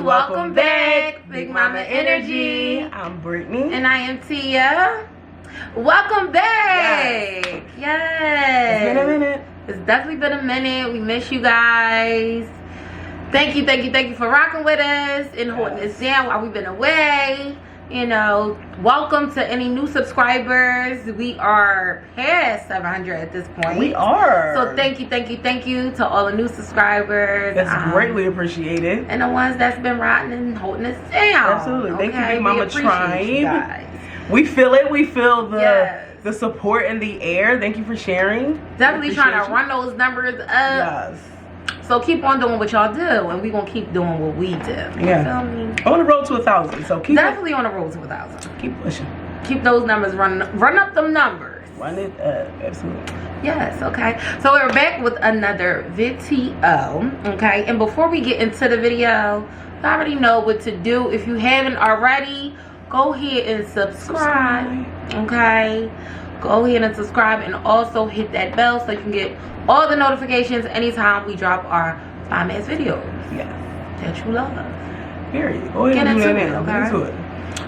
welcome back. Big Mama Energy. I'm Brittany. And I am Tia. Welcome back. Yes. It's been a minute. It's definitely been a minute. We miss you guys. Thank you for rocking with us and holding us down while we've been away. You know, welcome to any new subscribers. We are past 700 at this point. We are. So thank you to all the new subscribers. That's greatly appreciated. And the ones that's been riding and holding us down. Absolutely. Thank you, Big Mama Tribe. You guys. We feel it. We feel the support in the air. Thank you for sharing. Definitely trying to run those numbers up. Yes. So keep on doing what y'all do, and we're gonna keep doing what we do. Yeah. You feel me? On the road to 1,000. So keep definitely on the road to 1,000. Keep pushing. Keep those numbers run up them numbers. Run it up. Absolutely. Yes. Okay. So we're back with another video. Okay. And before we get into the video, you already know what to do. If you haven't already, go ahead and subscribe. Okay. Go ahead and subscribe, and also hit that bell so you can get all the notifications anytime we drop our fine-ass videos. Yeah. That you love. Period. Go ahead and do that now. Okay? Get into it.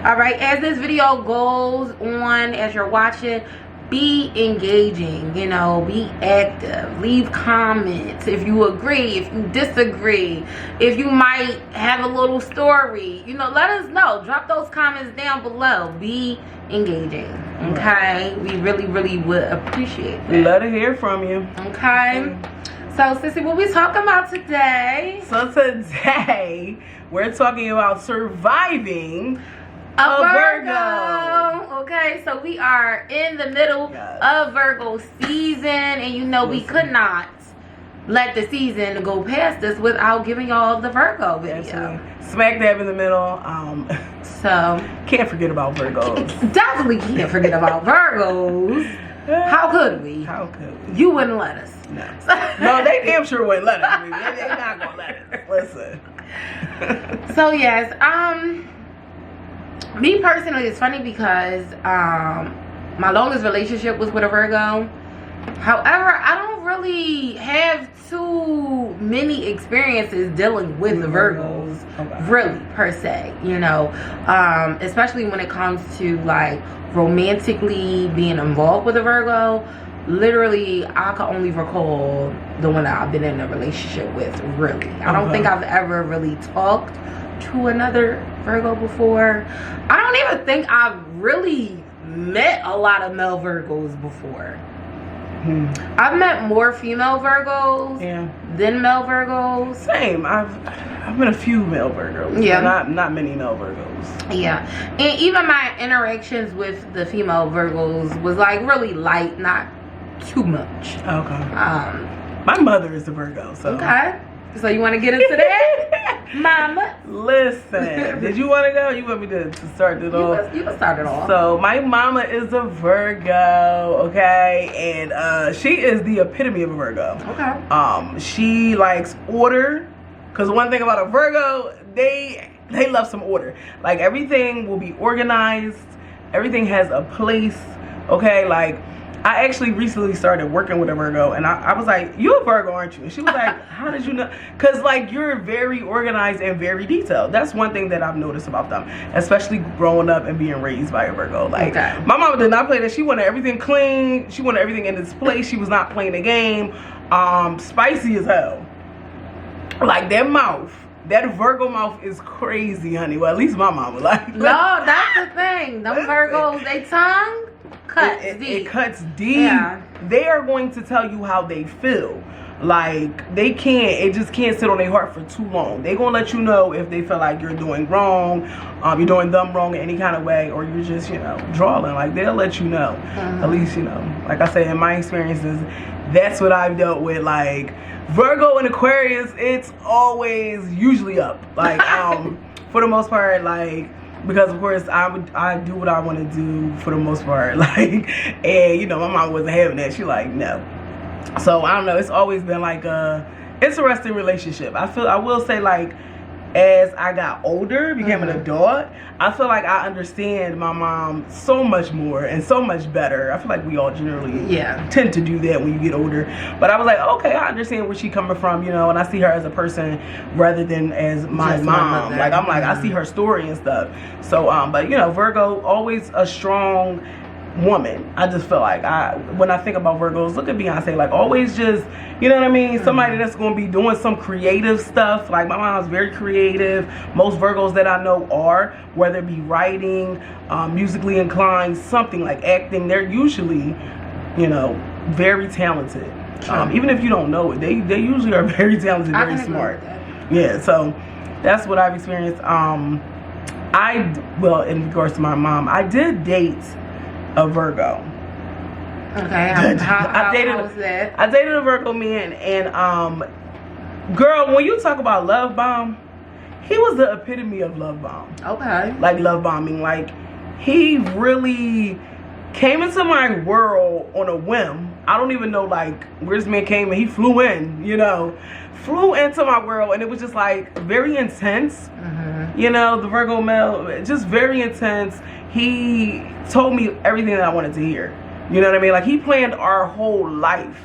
Alright, as this video goes on, as you're watching, be engaging, you know, be active, leave comments if you agree, if you disagree, if you might have a little story, you know, let us know. Drop those comments down below. Be engaging, okay? We really would appreciate that. We love to hear from you. Okay. So sissy, what we talking about today? So today we're talking about surviving a Virgo. Okay, so we are in the middle of Virgo season, and you know we could not let the season go past us without giving y'all the Virgo video. Absolutely. Smack dab in the middle. So can't forget about Virgos. Definitely can't forget about Virgos. How could we? How could we? You wouldn't let us. No. No, they damn sure wouldn't let us. I mean, they not gonna let us. Listen. So yes, me personally, it's funny because my longest relationship was with a Virgo. However, I don't really have too many experiences dealing with the Virgos, really, per se, you know, especially when it comes to like romantically being involved with a Virgo. Literally, I can only recall the one that I've been in a relationship with, really. I don't think I've ever really talked to another Virgo before. I don't even think I've really met a lot of male Virgos before. I've met more female Virgos than male Virgos. Same. I've met a few male Virgos. Yeah. Not many male Virgos. Yeah. And even my interactions with the female Virgos was like really light, not too much. Okay. My mother is a Virgo, so. Okay. So you want to get into that, Mama? Listen, did you want to go? You want me to start it off? You can start it off. So my mama is a Virgo, okay, and she is the epitome of a Virgo. Okay. She likes order, because one thing about a Virgo, they love some order. Like everything will be organized. Everything has a place. Okay, like. I actually recently started working with a Virgo, and I was like, "You a Virgo, aren't you?" And she was like, "How did you know?" Because like you're very organized and very detailed. That's one thing that I've noticed about them, especially growing up and being raised by a Virgo. Like my mama did not play that. She wanted everything clean. She wanted everything in its place. She was not playing a game. Spicy as hell. Like that mouth. That Virgo mouth is crazy, honey. Well, at least my mama like. No, that's the thing. Them Virgos, they tongue. It cuts deep. Yeah. They are going to tell you how they feel. Like it just can't sit on their heart for too long. They're gonna let you know if they feel like you're doing wrong, you're doing them wrong in any kind of way, or you're just, you know, drawing. Like they'll let you know. At least, you know, like I said, in my experiences, that's what I've dealt with. Like Virgo and Aquarius, it's always usually up. Like for the most part, like. Because of course I do what I want to do for the most part, like, and you know my mom wasn't having that. She like no, so I don't know. It's always been like a interesting relationship. I will say like as I got older, became an adult, I feel like I understand my mom so much more and so much better. I feel like we all generally tend to do that when you get older. But I was like, okay, I understand where she's coming from, you know, and I see her as a person rather than as my mom. Like, I'm like, I see her story and stuff. So, but you know, Virgo, always a strong woman. I just feel like when I think about Virgos, look at Beyonce, like always just, you know what I mean, somebody that's going to be doing some creative stuff. Like my mom's very creative. Most Virgos that I know are, whether it be writing, musically inclined, something like acting, they're usually, you know, very talented. Even if you don't know it, they usually are very talented, very smart. Yeah, so that's what I've experienced. Well, in regards to my mom, I did date a Virgo. Okay, how was that? I dated a Virgo man, and girl, when you talk about love bomb, he was the epitome of love bomb. Okay. Like love bombing. Like he really came into my world on a whim. I don't even know like where this man came and he flew in, you know. Flew into my world, and it was just like very intense. You know, the Virgo male, just very intense. He told me everything that I wanted to hear. You know what I mean? Like he planned our whole life.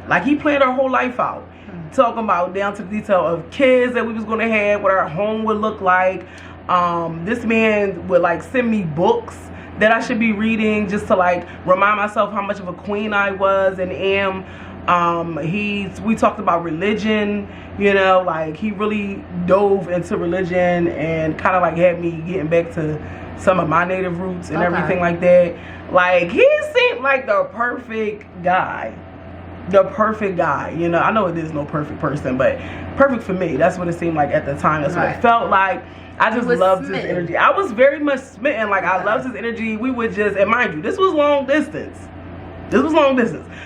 Like he planned our whole life out. Talking about down to the detail of kids that we was going to have, what our home would look like. This man would like send me books that I should be reading just to like remind myself how much of a queen I was and am. We talked about religion, you know, like he really dove into religion and kind of like had me getting back to some of my native roots and everything like that. Like he seemed like the perfect guy. You know, I know it is no perfect person, but perfect for me. That's what it seemed like at the time. That's what it felt like. I just loved his energy. I was very much smitten. Like I loved his energy. We would just, and mind you, this was long distance.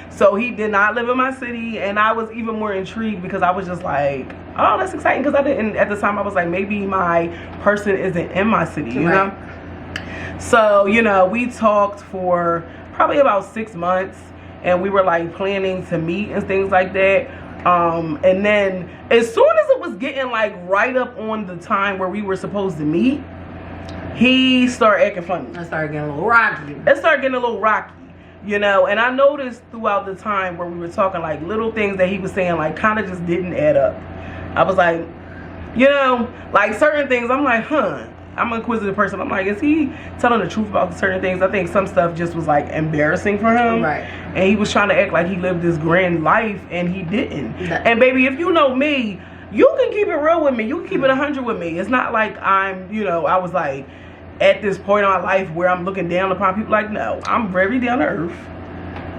So he did not live in my city, and I was even more intrigued because I was just like, oh, that's exciting, because I didn't, at the time I was like, maybe my person isn't in my city, you know? So, you know, we talked for probably about 6 months, and we were like planning to meet and things like that. And then as soon as it was getting like right up on the time where we were supposed to meet, he started acting funny. It started getting a little rocky. You know, and I noticed throughout the time where we were talking, like little things that he was saying like kind of just didn't add up. I was like, you know, like certain things I'm like, I'm an inquisitive person. I'm like, is he telling the truth about certain things? I think some stuff just was like embarrassing for him. Right. And he was trying to act like he lived this grand life and he didn't. And baby, if you know me, you can keep it real with me. You can keep it 100 with me. It's not like I'm, you know, I was like at this point in my life where I'm looking down upon people. Like, no, I'm very down to earth.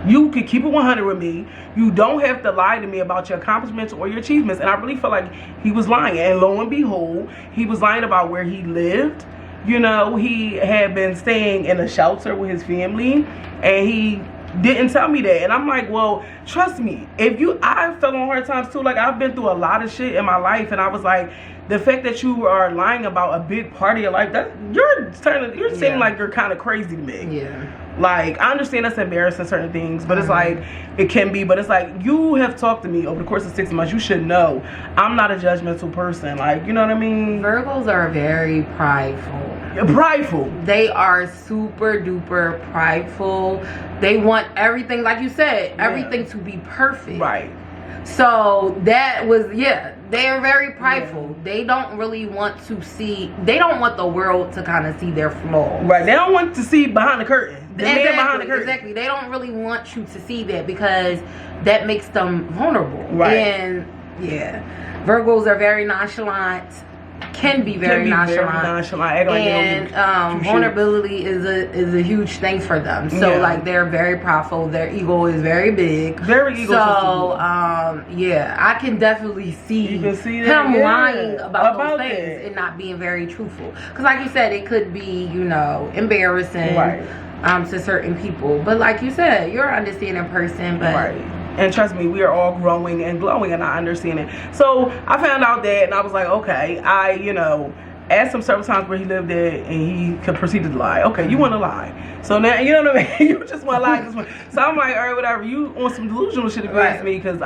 You can keep it 100 with me. You don't have to lie to me about your accomplishments or your achievements. And I really felt like he was lying. And lo and behold, he was lying about where he lived. You know, he had been staying in a shelter with his family, and he didn't tell me that. And I'm like, well, trust me, I fell on hard times too. Like, I've been through a lot of shit in my life, and I was like, the fact that you are lying about a big part of your life, you're seeming like you're kind of crazy to me. Yeah. Like, I understand that's embarrassing, certain things, but it's like, it can be, but it's like, you have talked to me over the course of 6 months. You should know I'm not a judgmental person. Like, you know what I mean? Virgos are very prideful. Prideful. They are super duper prideful. They want everything, like you said, everything to be perfect. Right. So that was, they are very prideful. They don't really want to see, they don't want the world to kind of see their flaws. Right. They don't want to see behind the curtain. Exactly. They don't really want you to see that because that makes them vulnerable. Right. And Virgos are very nonchalant. Can be very nonchalant. And vulnerability is a huge thing for them. So like, they're very prideful. Their ego is very big. Very egotistical. So I can definitely see him lying about those things and not being very truthful. Because like you said, it could be, you know, embarrassing to certain people. But like you said, you're an understanding person. But and trust me, we are all growing and glowing, and I understand it. So I found out that, and I was like, okay, asked him several times where he lived at, and he could proceed to lie. Okay, you want to lie. So now, you know what I mean? You just want to lie. So I'm like, all right, whatever. You on some delusional shit against me, because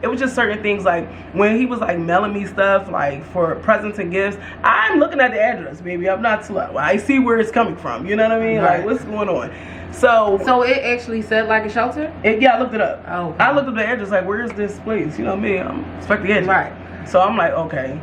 it was just certain things, like when he was like mailing me stuff like for presents and gifts, I'm looking at the address, baby. I'm not slow. I see where it's coming from. You know what I mean? Right. Like, what's going on? So it actually said like a shelter? Yeah, I looked it up. Oh, okay. I looked up the address, like, where is this place? You know me, I'm expecting the address. Right. So I'm like, okay,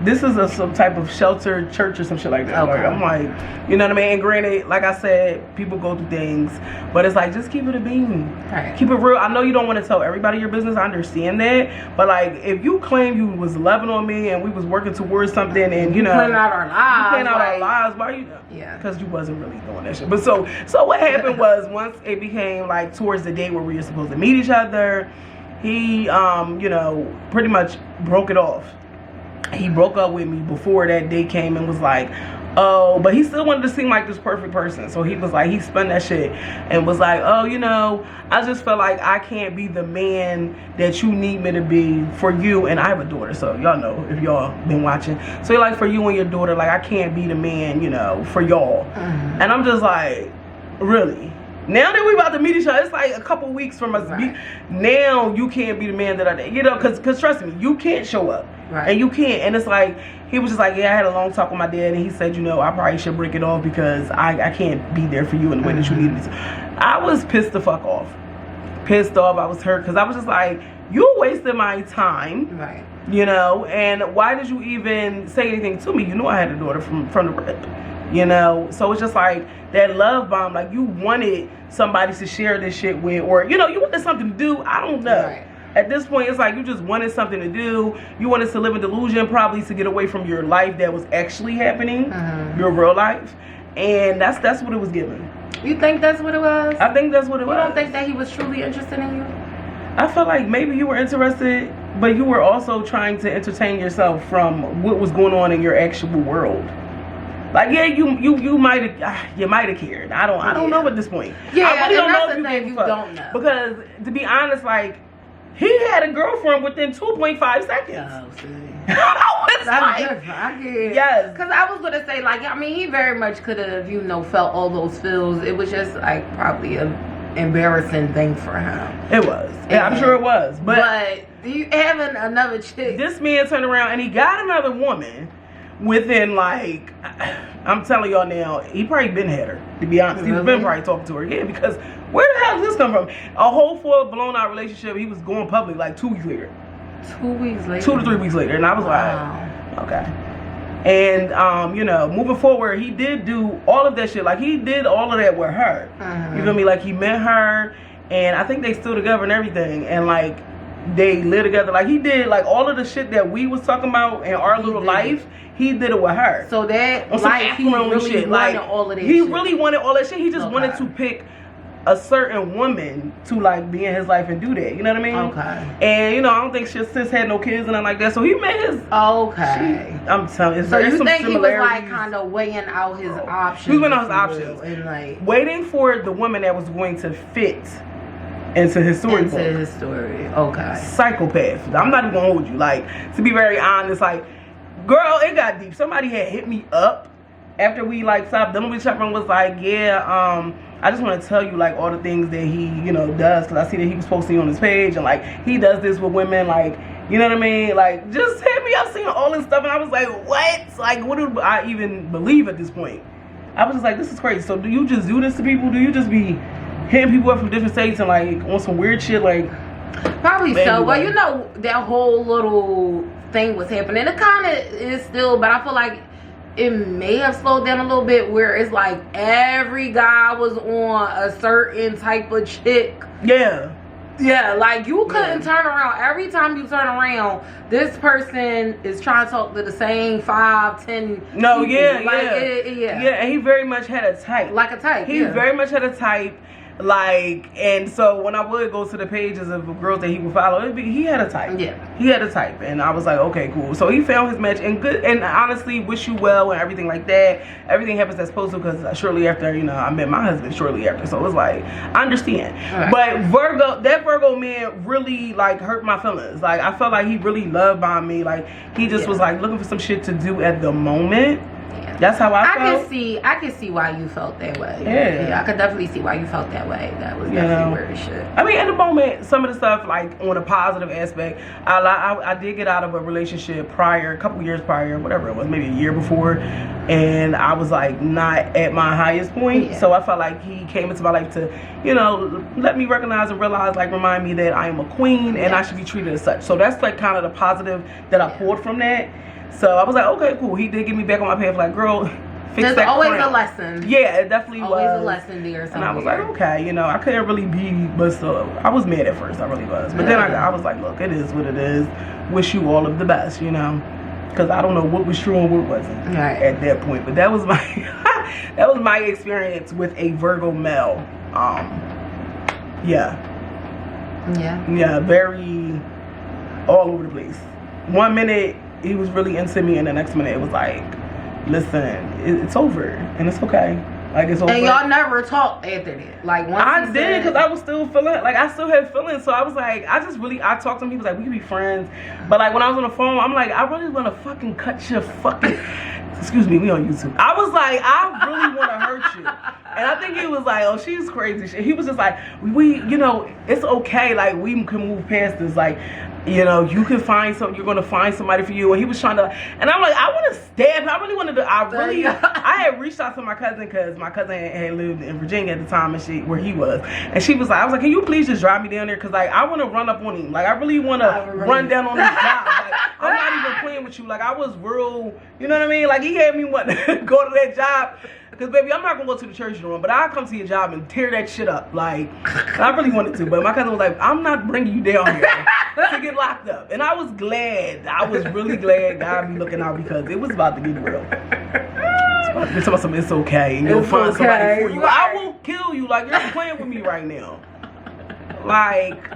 this is some type of shelter, church or some shit like that. Okay. Like, I'm like, you know what I mean? And granted, like I said, people go through things, but it's like, just keep it a bean. Right. Keep it real. I know you don't want to tell everybody your business. I understand that. But like, if you claim you was loving on me and we was working towards something, and you know, planning out our lives. planning out our lives, why you? Yeah. Because you wasn't really doing that shit. But so what happened was, once it became like towards the day where we were supposed to meet each other, he you know, pretty much broke it off. He broke up with me before that day came, and was like, oh, but he still wanted to seem like this perfect person. So he was like, he spun that shit and was like, oh, you know, I just felt like I can't be the man that you need me to be for you. And I have a daughter, so y'all know if y'all been watching. So like, for you and your daughter, like, I can't be the man, you know, for y'all. Mm-hmm. And I'm just like, really? Now that we about to meet each other, it's like a couple weeks from us. Right. Now you can't be the man that I, you know, because trust me, you can't show up. Right. And you can't. And it's like, he was just like, yeah, I had a long talk with my dad, and he said, you know, I probably should break it off because I can't be there for you in the way that you need me to. I was pissed the fuck off. Pissed off. I was hurt, because I was just like, you wasted my time. Right. You know, and why did you even say anything to me? You know I had a daughter from the rip. You know, so it's just like that love bomb. Like, you wanted somebody to share this shit with, or, you know, you wanted something to do. I don't know. Right. At this point, it's like you just wanted something to do. You wanted to live in delusion, probably to get away from your life that was actually happening, your real life. And that's what it was given. You think that's what it was? I think that's what it was. You don't think that he was truly interested in you? I felt like maybe you were interested, but you were also trying to entertain yourself from what was going on in your actual world. Like, yeah, you might have cared. I don't know at this point. Yeah, I really don't know if the thing you don't know. Because to be honest, like, he had a girlfriend within 2.5 seconds. Oh, see. I was That's like, different. I get it. yes. Because I was going to say, like, I mean, he very much could have, you know, felt all those feels. It was just, like, probably an embarrassing thing for him. It was. Yeah, I'm sure it was. But you having another chick. This man turned around and he got another woman within, like, I'm telling y'all now, he probably been had her, to be honest. He's been probably talking to her again, because where the hell did this come from? A whole full blown out relationship, he was going public like 2 weeks later. 2 weeks later? 2 to 3 weeks later. And I was like, okay. And, you know, moving forward, he did do all of that shit. Like, he did all of that with her. You feel me? Like, he met her, and I think they still together and everything. And, like, they live together. Like, he did, like, all of the shit that we was talking about in our little life. He did it with her. So that, like, he really shit. wanted Like, all of that he shit. really wanted all that shit. He just wanted to pick a certain woman to, like, be in his life and do that. You know what I mean? Okay. And, you know, I don't think sis had no kids and nothing like that. So he met his... Okay. I'm telling you. So you some think he was, like, similarities. kind of weighing out his options? He was weighing out his options. And, like... waiting for the woman that was going to fit into his story. Into his story. Okay. Psychopath. I'm not even going to hold you. Like, to be very honest, like... Girl, it got deep. Somebody had hit me up after we, like, stopped dealing with each other and was like, yeah, I just want to tell you, like, all the things that he, you know, does, because I see that he was posting on his page, and, like, he does this with women, like, you know what I mean? Like, just hit me up seeing all this stuff, and I was like, what? Like, what do I even believe at this point? I was just like, this is crazy. So do you just do this to people? Do you just be hitting people up from different states and, like, on some weird shit, like... Probably so. Well, you know, that whole little thing was happening. It kind of is still, but I feel like it may have slowed down a little bit, where it's like every guy was on a certain type of chick. Yeah. Yeah, like you couldn't turn around. Every time you turn around, this person is trying to talk to the same 5, 10 No, people. yeah, like, yeah. Yeah, and he very much had a type. like a type. He very much had a type. Like, and so when I would go to the pages of girls that he would follow, he had a type. Yeah. He had a type, and I was like, okay, cool. So he found his match, and good, and honestly, wish you well and everything like that. Everything happens as supposed to, because shortly after, you know, I met my husband shortly after. So it was like, I understand. Right. But that Virgo man really like hurt my feelings. Like, I felt like he really loved on me. Like, he just was like looking for some shit to do at the moment. That's how I felt. I could see why you felt that way. Yeah. I could definitely see why you felt that way. That was definitely weird as shit. I mean, at the moment, some of the stuff, like, on a positive aspect, I did get out of a relationship prior, a couple years prior, whatever it was, maybe a year before, and I was, like, not at my highest point. Yeah. So I felt like he came into my life to, you know, let me recognize and realize, like, remind me that I am a queen and I should be treated as such. So that's, like, kind of the positive that I pulled from that. So I was like, okay, cool. He did get me back on my path. Like, girl, fix There's that always crown. a lesson. Yeah, it definitely was. Always a lesson there. And I was like, okay, you know, I couldn't really be, but still, I was mad at first. I really was. But then I was like, look, it is what it is. Wish you all of the best, you know, because I don't know what was true and what wasn't at that point. But that was my that was my experience with a Virgo male. Yeah, very all over the place. 1 minute he was really into me, and the next minute it was like, listen, it's over and it's okay. Like, it's over. And y'all never talked after that. Like, once I did, because I was still feeling, like, I still had feelings. So I was like, I talked to him. He was like, we could be friends. But like, when I was on the phone, I'm like, I really want to fucking cut your fucking excuse me, we on YouTube. I was like, I really want to hurt you. And I think he was like, oh, she's crazy. He was just like, we, you know, it's okay. Like, we can move past this. Like, you know, you can find something. You're gonna find somebody for you. And he was trying to, and I'm like, I want to stab him. I really wanted to. I had reached out to my cousin, because my cousin had lived in Virginia at the time, and where he was, and she was like, I was like, can you please just drive me down there, because like I want to run up on him. Like, I really want to run down on his job. Like, I'm not even playing with you. Like, I was real. You know what I mean? Like, he had me want to go to that job. Because, baby, I'm not going to go to the church room, but I'll come to your job and tear that shit up. Like, I really wanted to. But my cousin was like, I'm not bringing you down here to get locked up. And I was glad. I was really glad God be looking out, because it was about to get real. It's about something, it's okay. And you'll find somebody for you. I will kill you. Like, you're playing with me right now. Like,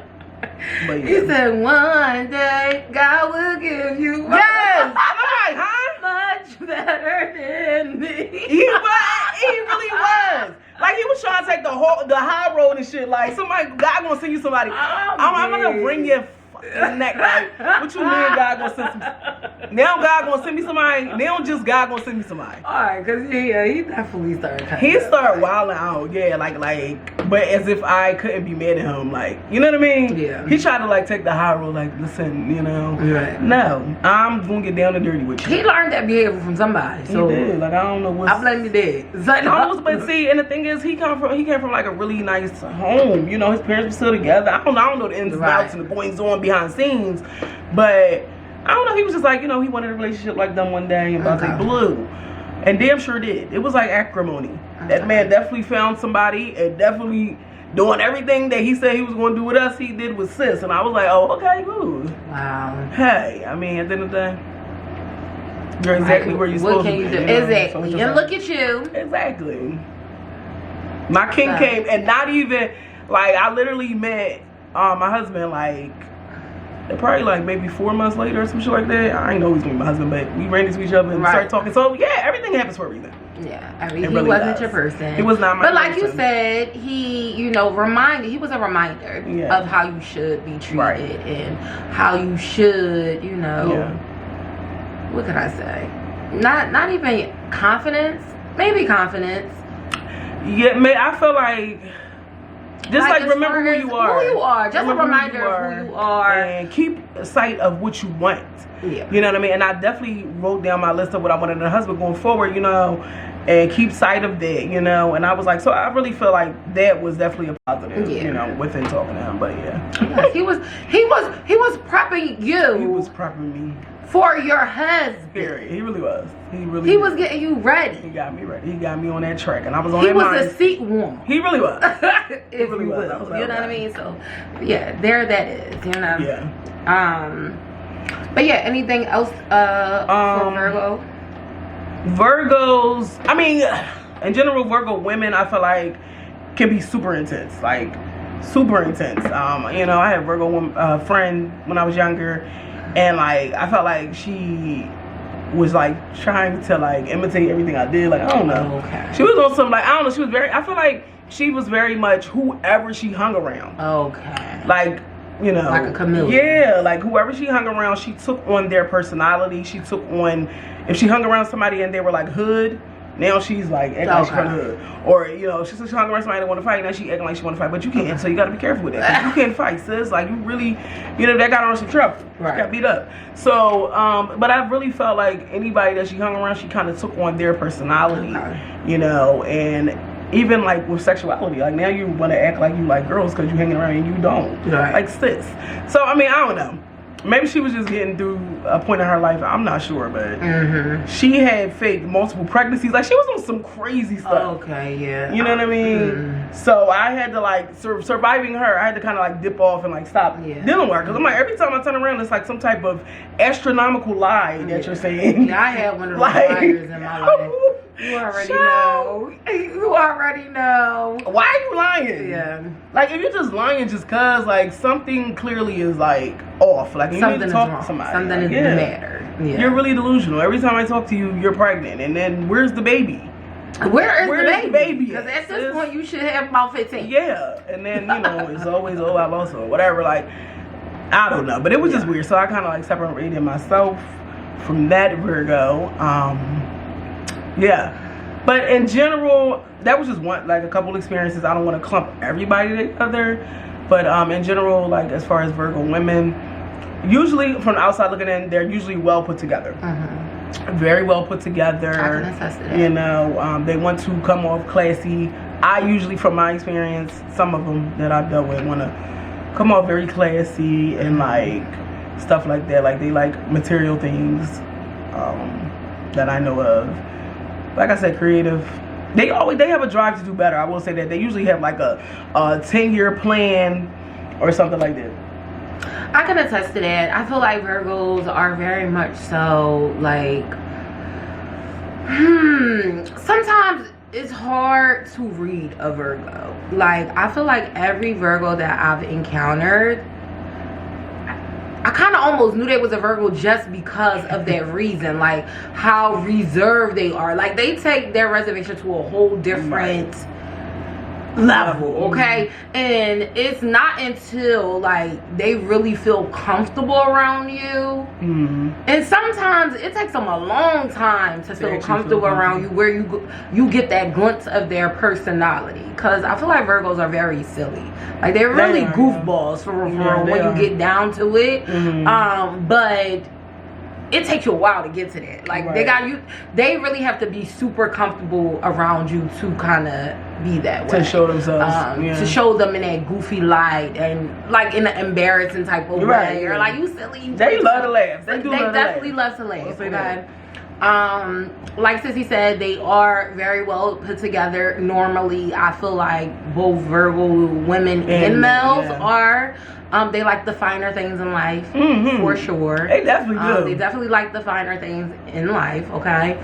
but yeah. He said, one day, God will give you. Yes! I'm like, huh? Much better than me. He really was. Like, he was trying to take the high road and shit. Like, somebody, God gonna send you somebody. I'm gonna bring your fucking neck. Like, what you mean God gonna send some? Now God gonna send me somebody. Now just God gonna send me somebody. Alright, because he definitely started cutting. He started wilding out. Yeah, like, but as if I couldn't be mad at him. Like, you know what I mean? Yeah. He tried to, like, take the high road. Like, listen, you know. Right. No, I'm gonna get down and dirty with you. He learned that behavior from somebody. So he did. Like, I don't know what. I blame you dad. But see, and the thing is, he came from like a really nice home. You know, his parents were still together. I don't know the ins and outs and the goings on behind the scenes, but I don't know. He was just like, you know, he wanted a relationship like them one day, and they blew, and damn sure did. It was like acrimony. That man definitely found somebody, and definitely doing everything that he said he was going to do with us, he did with sis. And I was like, oh, okay, good. Wow. Hey, I mean, at the end of the day, you're exactly where you're supposed to be. What can you do? Exactly. So and look at you. Exactly. My king came, and not even, like, I literally met my husband, like, probably like maybe 4 months later or some shit like that. I ain't know he was gonna be my husband, but we ran into each other and started talking. So yeah, everything happens for a reason. Yeah, I mean, he really wasn't your person. He was not my person. But like person. You said, he, you know, he was a reminder of how you should be treated and how you should, you know, what could I say? Not even confidence, maybe confidence. Yeah, man, I feel like just like remember who you are. Who you are. Just a reminder of who you are. And keep sight of what you want. Yeah. You know what I mean? And I definitely wrote down my list of what I wanted in a husband going forward, you know, and keep sight of that, you know. And I was like, so I really feel like that was definitely a positive, you know, within talking to him. But yeah. He was prepping you. He was prepping me. For your husband. Period. He really was. He was getting you ready. He got me ready. He got me on that track, and I was on that mind. mind. He was a seat warmer. He really was. If really you will. Like, you know what I mean? So, yeah, there that is, you know? Yeah. But yeah, anything else for Virgo? Virgos, I mean, in general, Virgo women, I feel like can be super intense, like super intense. You know, I had a Virgo friend when I was younger, and like I felt like she was like trying to like imitate everything I did. Like, I don't know. Okay. She was on some like, I don't know. She was very. I feel like she was very much whoever she hung around. Okay. Like, you know, like a chameleon. Yeah, like whoever she hung around, she took on their personality. She took on, if she hung around somebody and they were like hood, now she's like acting like she's from the hood. Or, you know, she hung around somebody that want to fight, now she acting like she want to fight. But you can't, so you got to be careful with that. You can't fight, sis. Like, you really, you know, that got her in some trouble. Right. She got beat up. So, but I really felt like anybody that she hung around, she kind of took on their personality, you know, and even like with sexuality, like now you want to act like you like girls because you hanging around and you don't. Right. Like, sis. So, I mean, I don't know. Maybe she was just getting through a point in her life. I'm not sure, but she had faked multiple pregnancies. Like, she was on some crazy stuff. Okay, yeah. You know what I mean? So I had to like surviving her. I had to kind of like dip off and like stop dealing with her, because I'm like, every time I turn around, it's like some type of astronomical lie that you're saying. Yeah, I had one of those liars in my life. You already know. You already know. Why are you lying? Yeah. Like, if you're just lying just cause like something clearly is like off. Like, you need to talk to somebody. Something like, is the matter. Yeah. You're really delusional. Every time I talk to you, you're pregnant. And then where's the baby? Where's the baby? Because at this point, you should have about 15. Yeah. And then, you know, it's always, oh, I lost or whatever. Like, I don't know. But it was just weird. So I kind of like separated myself from that Virgo. Yeah, but in general, that was just one, like a couple experiences. I don't want to clump everybody together, but in general, like as far as Virgo women, usually from the outside looking in, they're usually well put together. Very well put together. I can attest to that. You know, they want to come off classy. I usually, from my experience, some of them that I've dealt with want to come off very classy and like stuff like that. Like, they like material things that I know of. Like I said, creative. They have a drive to do better. I will say that. They usually have like a 10-year plan or something like that. I can attest to that. I feel like Virgos are very much so like, sometimes it's hard to read a Virgo. Like, I feel like every Virgo that I've encountered, I kind of almost knew they was a Virgo just because of that reason, like how reserved they are. Like, they take their reservation to a whole different level, okay? And it's not until like they really feel comfortable around you, and sometimes it takes them a long time to feel comfortable around you, where you get that glimpse of their personality. Because I feel like Virgos are very silly. Like, they're really goofballs for when you get down to it. But it takes you a while to get to that. Like, they really have to be super comfortable around you to kind of be that way. To show themselves. To show them in that goofy light and like in an embarrassing type of way. Or like, you silly. They love to laugh. They definitely love to laugh. Okay. Like Sissy said, they are very well put together. Normally, I feel like both Virgo women and males are. They like the finer things in life, for sure. They definitely do. They definitely like the finer things in life, okay?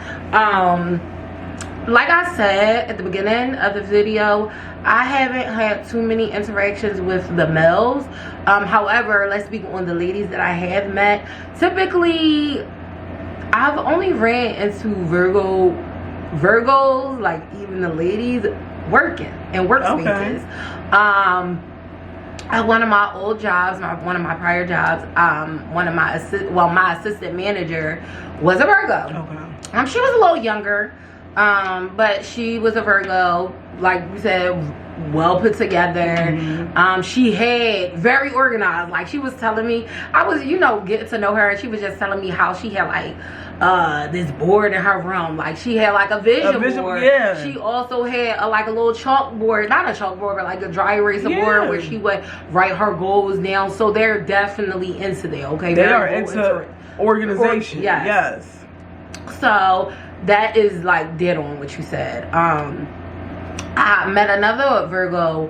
Like I said at the beginning of the video, I haven't had too many interactions with the males. However, let's speak on the ladies that I have met. Typically, I've only ran into Virgos, like even the ladies, working in workspaces. At one of my old jobs, one of my prior jobs, my assistant manager was a Virgo. She was a little younger, but she was a Virgo, like we said, well put together. She had very organized. Like, she was telling me, I was, getting to know her, and she was just telling me how she had like this board in her room. Like, she had like a vision board. She also had like a little chalkboard, not a chalkboard, but like a dry eraser board where she would write her goals down. So they're definitely into that. Okay, they are into organization. Yes. So that is like dead on what you said. I met another Virgo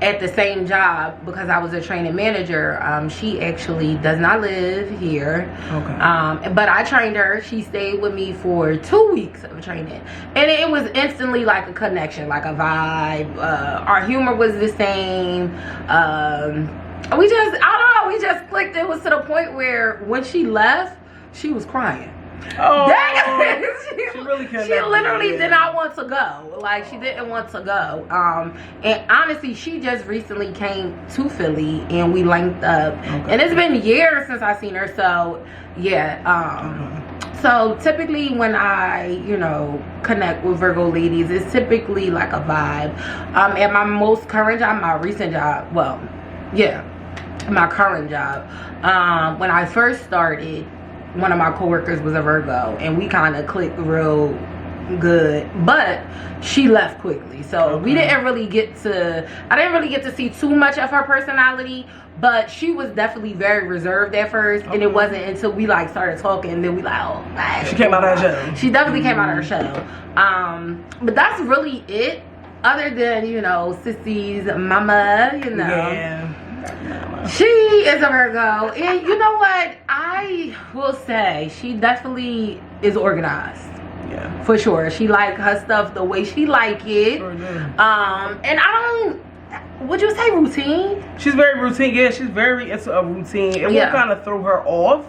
at the same job because I was a training manager. She actually does not live here. Okay. But I trained her. She stayed with me for 2 weeks of training. And it was instantly like a connection, like a vibe. Our humor was the same. We just clicked. It was to the point where when she left, she was crying. Oh, she literally did not want to go. Like, she didn't want to go. And honestly, she just recently came to Philly and we linked up. Okay. And it's been years since I seen her. So yeah. So typically when I, connect with Virgo ladies, it's typically like a vibe. At my most current job, my recent job, my current job, when I first started, one of my coworkers was a Virgo, and we kind of clicked real good, but she left quickly, so I didn't really get to see too much of her personality. But she was definitely very reserved at first, and it wasn't until we like started talking, and then we like, oh man, she came out of her shell. She definitely came out of her shell. But that's really it. Other than Sissy's mama, Yeah. She is a Virgo, and you know what? I will say she definitely is organized. Yeah, for sure. She like her stuff the way she like it. Sure do. And I don't. Would you say routine? She's very routine. Yeah, she's very into a routine. It will kind of throw her off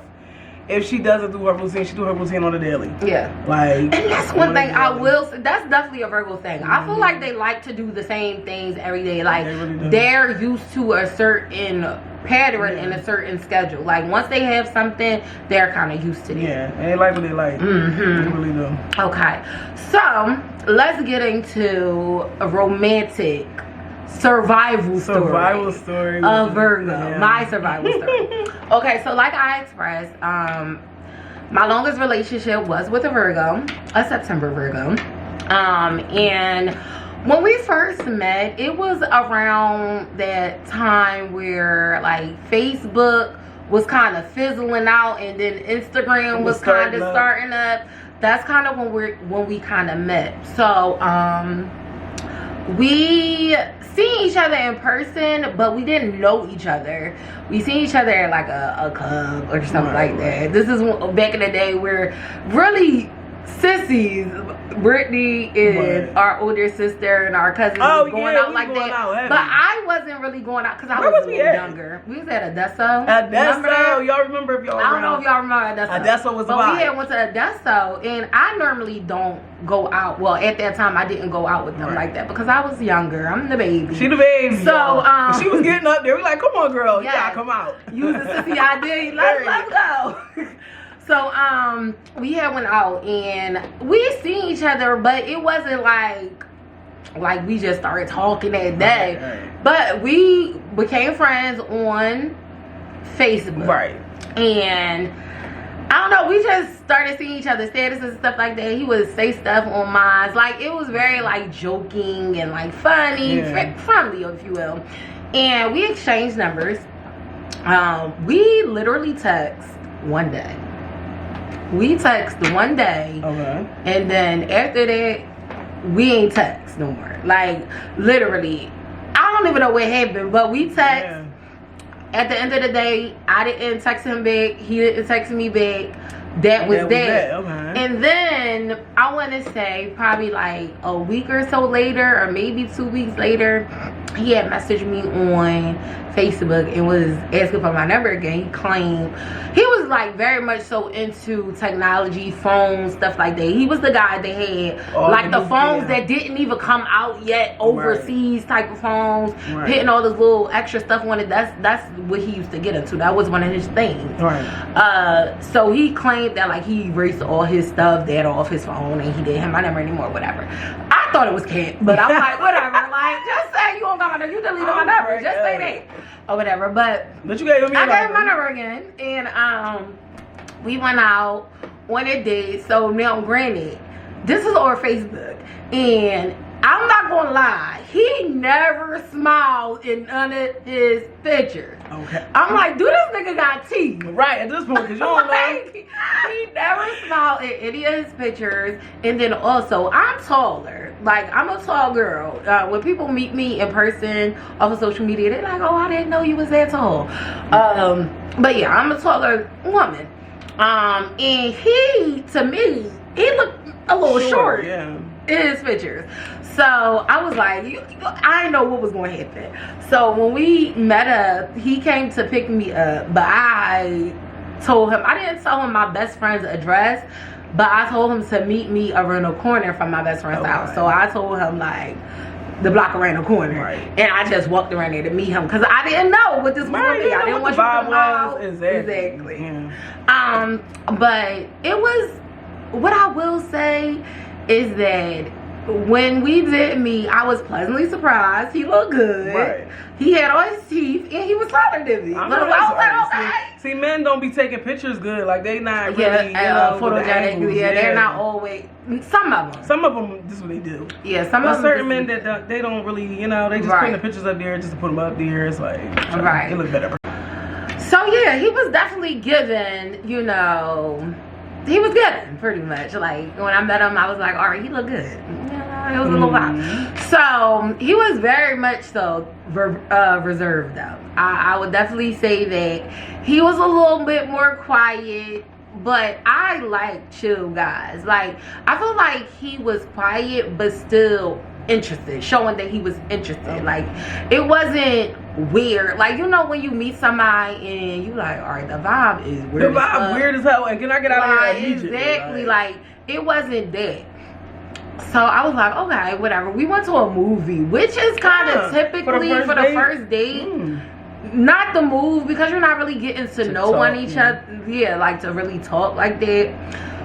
if she doesn't do her routine. She do her routine on the daily. Yeah. And that's one thing I will say. That's definitely a Virgo thing. I feel like they like to do the same things every day. Like, they're used to a certain pattern and a certain schedule. Like, once they have something, they're kind of used to it. Yeah, and they like what they like. They really do. Okay. So, let's get into a romantic survival story of Virgo. Yeah. My survival story. Okay, so like I expressed, my longest relationship was with a Virgo, a September Virgo. And when we first met, it was around that time where like Facebook was kind of fizzling out, and then Instagram was kind of starting up. That's kind of when we kind of met. So we seen each other in person, but we didn't know each other. We seen each other at like a club or something like that. This is back in the day where really sissies, Brittany and our older sister and our cousins was going out like that. But I wasn't really going out because I was a little younger. We was at Adesso. Adesso, y'all remember if y'all I don't know if y'all remember Adesso. Adesso was the vibe. But we had went to Adesso, and I normally don't go out. Well, at that time, I didn't go out with them like that because I was younger. I'm the baby. She the baby. So she was getting up there. We like, come on, girl. Yeah, come out. Use the sissy ID. Let's go. So we had went out and we seen each other, but it wasn't like we just started talking that day. Right. But we became friends on Facebook. Right. And I don't know, we just started seeing each other's statuses and stuff like that. He would say stuff on mine. Like, it was very like joking and like funny, friendly, if you will. And we exchanged numbers. We literally text one day. We text one day, and then after that, we ain't text no more. Like, literally, I don't even know what happened, but we text. Yeah. At the end of the day, I didn't text him back. He didn't text me back. That was that. Okay. And then, I want to say, probably like a week or so later, or maybe 2 weeks later, he had messaged me on Facebook and was asking for my number again. He claimed he was like very much so into technology, phones, stuff like that. He was the guy that had like the phones that didn't even come out yet, overseas type of phones, hitting all this little extra stuff on it. That's what he used to get into. That was one of his things. So he claimed that like he erased all his stuff that off his phone and he didn't have my number anymore, whatever. I thought it was cat, but I'm like, whatever. Like, just say you don't got my number. You deleted my number. Just say that. Or whatever. But you gave me I gave him my number again. And we went out on a date. So now, granted, this is on Facebook. And I'm not gonna lie, he never smiled in none of his pictures. Okay. I'm like, dude, this nigga got teeth. Right, at this point, because you don't know. He never smiled in any of his pictures. And then also, I'm taller. Like, I'm a tall girl. When people meet me in person off of social media, they're like, oh, I didn't know you was that tall. But yeah, I'm a taller woman. And he, to me, he looked a little short in his pictures. So I was like, I didn't know what was going to happen. So when we met up, he came to pick me up, but I told him, I didn't tell him my best friend's address, but I told him to meet me around the corner from my best friend's house. So I told him, like, the block around the corner. And I just walked around there to meet him because I didn't know what this was going to be. I didn't want you to come out. Exactly. Yeah. But it was, what I will say is that when we did meet, I was pleasantly surprised. He looked good. He had all his teeth, and he was taller than me. I was like, okay. See, men don't be taking pictures good. Like, they not really, photogenic. Yeah, they're not always. Some of them, this is what they do. Yeah, some of them. Certain men that they don't really, they just putting the pictures up there just to put them up there. It's like, it look better. So yeah, he was definitely given, he was good, pretty much. Like, when I met him, I was like, all right, he looked good. It was a little vibe. So he was very much so reserved, though. I would definitely say that he was a little bit more quiet, but I like chill guys. Like, I feel like he was quiet but still interested, showing that he was interested. Like, it wasn't weird. Like, when you meet somebody and you like, all right, the vibe is weird. The vibe weird as hell, and can I get out of here immediately? Exactly. Like, it wasn't that. So I was like, okay, whatever. We went to a movie, which is kind of typically for the first date. Not the move, because you're not really getting to know each other. Yeah, like, to really talk like that.